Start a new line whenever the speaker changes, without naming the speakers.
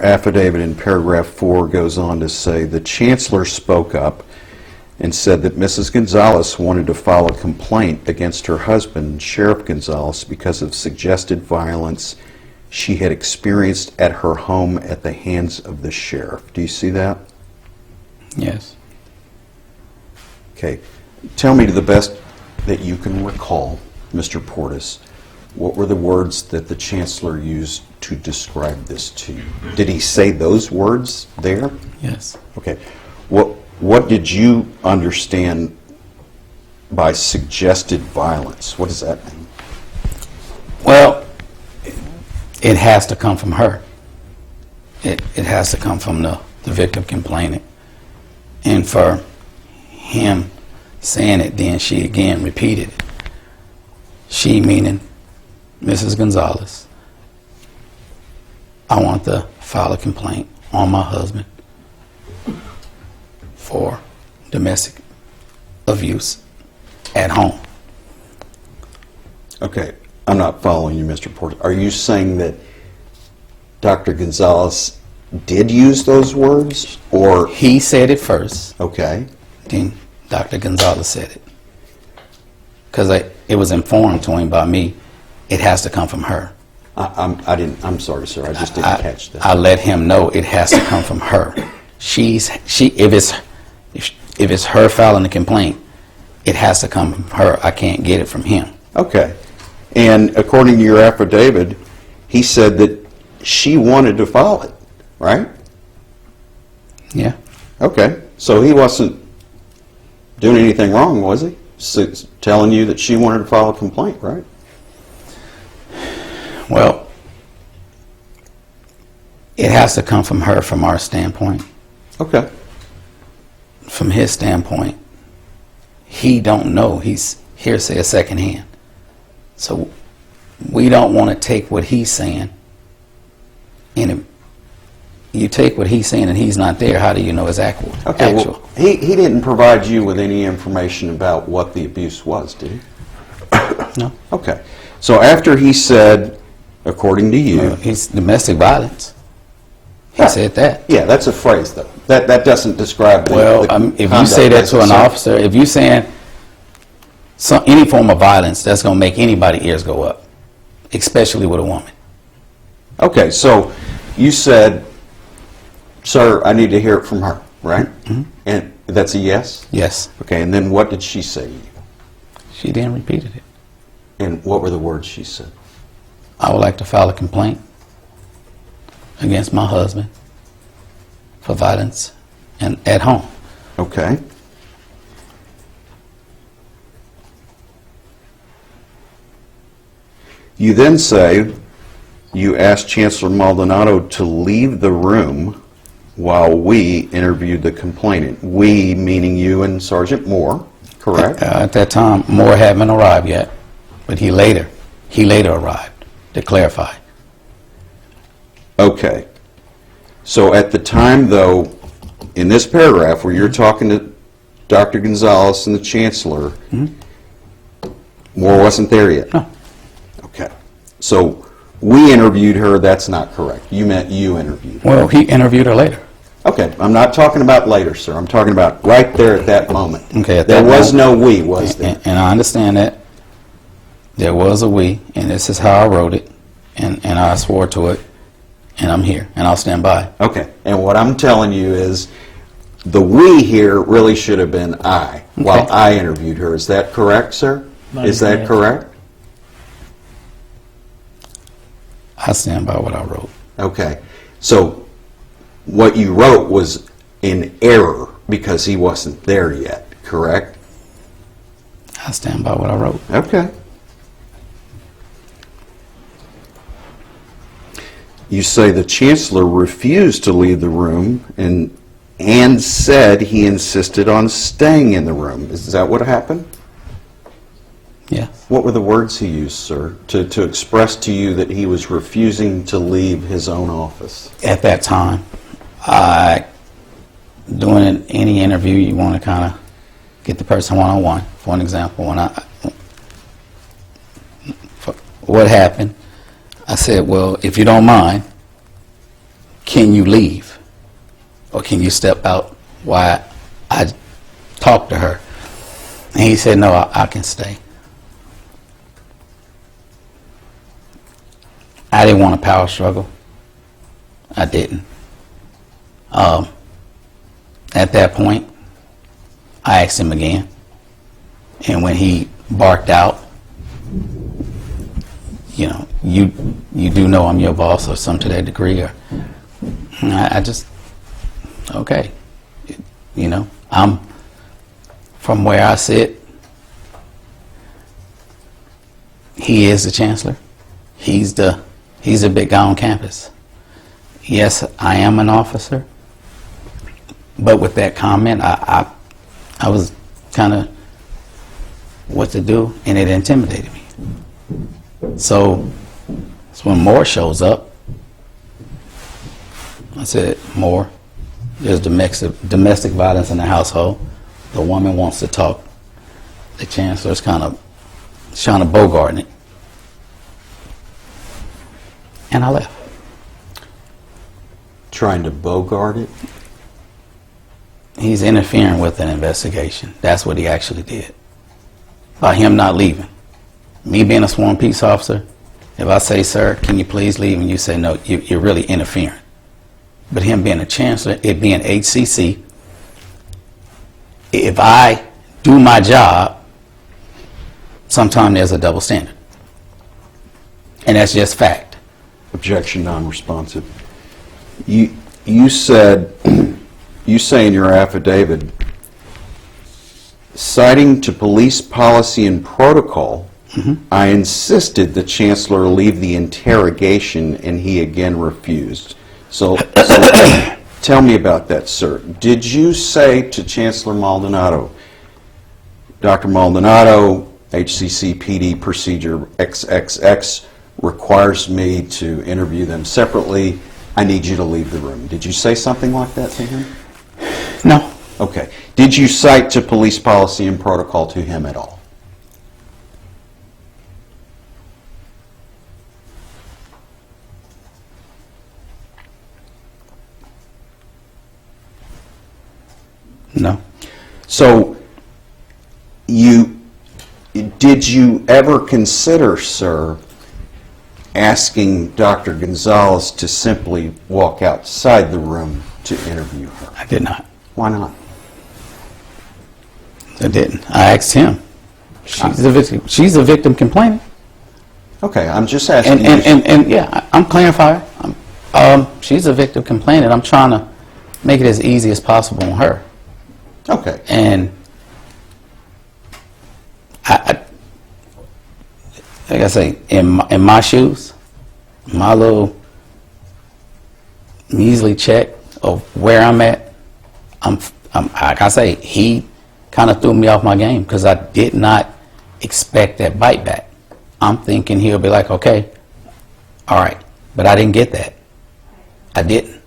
affidavit in paragraph 4 goes on to say the Chancellor spoke up and said that Mrs. Gonzalez wanted to file a complaint against her husband, Sheriff Gonzalez, because of suggested violence she had experienced at her home at the hands of the sheriff. Do you see that?
Yes.
Okay. Tell me to the best that you can recall, Mr. Portis, what were the words that the Chancellor used to describe this to you? Did he say those words there?
Yes.
Okay. What did you understand by suggested violence? What does that mean?
Well, it has to come from her. It has to come from the victim complaining. And for him saying it, then she again repeated it. She, meaning Mrs. Gonzalez, I want to file a complaint on my husband for domestic abuse at home.
Okay. I'm not following you, Mr. Portis. Are you saying that Dr. Gonzalez did use those words, or...
He said it first.
Okay.
Then Dr. Gonzalez said it. Because it was informed to him by me, it has to come from her.
I'm sorry, sir. I just didn't catch that.
I let him know it has to come from her. If it's her filing the complaint, it has to come from her. I can't get it from him.
Okay. And according to your affidavit, he said that she wanted to file it, right?
Yeah.
Okay. So he wasn't doing anything wrong, was he? Telling you that she wanted to file a complaint, right?
Well, it has to come from her from our standpoint.
Okay.
From his standpoint, he don't know. He's hearsay secondhand. So we don't want to take what he's saying. And you take what he's saying and he's not there, how do you know it's actual?
Okay, well, he didn't provide you with any information about what the abuse was, did he?
No.
Okay. So after he said, according to you...
It's domestic violence. He said that.
Yeah, that's a phrase, though. That doesn't describe the
if you say that to an officer, if you're saying any form of violence, that's going to make anybody's ears go up, especially with a woman.
Okay, so you said, sir, I need to hear it from her, right? Mm-hmm. And that's a yes?
Yes.
Okay, and then what did she say to you?
She then repeated it.
And what were the words she said?
I would like to file a complaint against my husband for violence and at home.
Okay. You then say you asked Chancellor Maldonado to leave the room while we interviewed the complainant. We, meaning you and Sergeant Moore, correct?
At that time, Moore hadn't arrived yet, but he later arrived to clarify.
Okay. So at the time, though, in this paragraph where you're talking to Dr. Gonzalez and the Chancellor, Moore wasn't there yet?
No.
Okay. So we interviewed her, that's not correct. You meant you interviewed her.
Well, he interviewed her later.
Okay. I'm not talking about later, sir. I'm talking about right there at that moment.
Okay.
There was no we, was there?
And I understand that. There was a we, and this is how I wrote it, and I swore to it, and I'm here, and I'll stand by.
Okay. And what I'm telling you is the we here really should have been I, while I interviewed her. Is that correct, sir? Is that correct?
I stand by what I wrote.
Okay. So what you wrote was in error because he wasn't there yet, correct?
I stand by what I wrote.
Okay. You say the Chancellor refused to leave the room and said he insisted on staying in the room. Is that what happened?
Yes.
What were the words he used, sir, to express to you that he was refusing to leave his own office?
At that time, doing any interview, you want to kind of get the person one-on-one. For an example, what happened, I said, well, if you don't mind, can you leave? Or can you step out while I talk to her? And he said, no, I can stay. I didn't want a power struggle. I didn't. At that point, I asked him again. And when he barked out, you know, you do know I'm your boss or some to that degree, or I just, okay. You know, I'm, from where I sit, he is the chancellor. He's the big guy on campus. Yes, I am an officer, but with that comment, I was kind of what to do, and it intimidated me. So when Moore shows up, I said, Moore, there's domestic violence in the household. The woman wants to talk. The chancellor's kind of trying to bogart it. And I left.
Trying to bogart it?
He's interfering with an investigation. That's what he actually did. By him not leaving. Me being a sworn peace officer, if I say, sir, can you please leave? And you say, no, you're really interfering. But him being a chancellor, it being HCC, if I do my job, sometimes there's a double standard. And that's just fact.
Objection non-responsive. You said, you say in your affidavit, citing to police policy and protocol, I insisted the chancellor leave the interrogation and he again refused. So tell me about that, sir. Did you say to Chancellor Maldonado, Dr. Maldonado, HCC PD procedure XXX requires me to interview them separately. I need you to leave the room. Did you say something like that to him?
No.
Okay. Did you cite to police policy and protocol to him at all?
No.
So did you ever consider, sir, asking Dr. Gonzalez to simply walk outside the room to interview her?
I did not.
Why not?
I didn't. I asked him. She's a victim complaining.
Okay, I'm just asking.
And yeah, I'm clarifying. She's a victim complaining. I'm trying to make it as easy as possible on her.
Okay.
And I like I say, in my shoes, my little measly check of where I'm at, I'm like I say, he kind of threw me off my game because I did not expect that bite back. I'm thinking he'll be like, okay, all right, but I didn't get that. I didn't.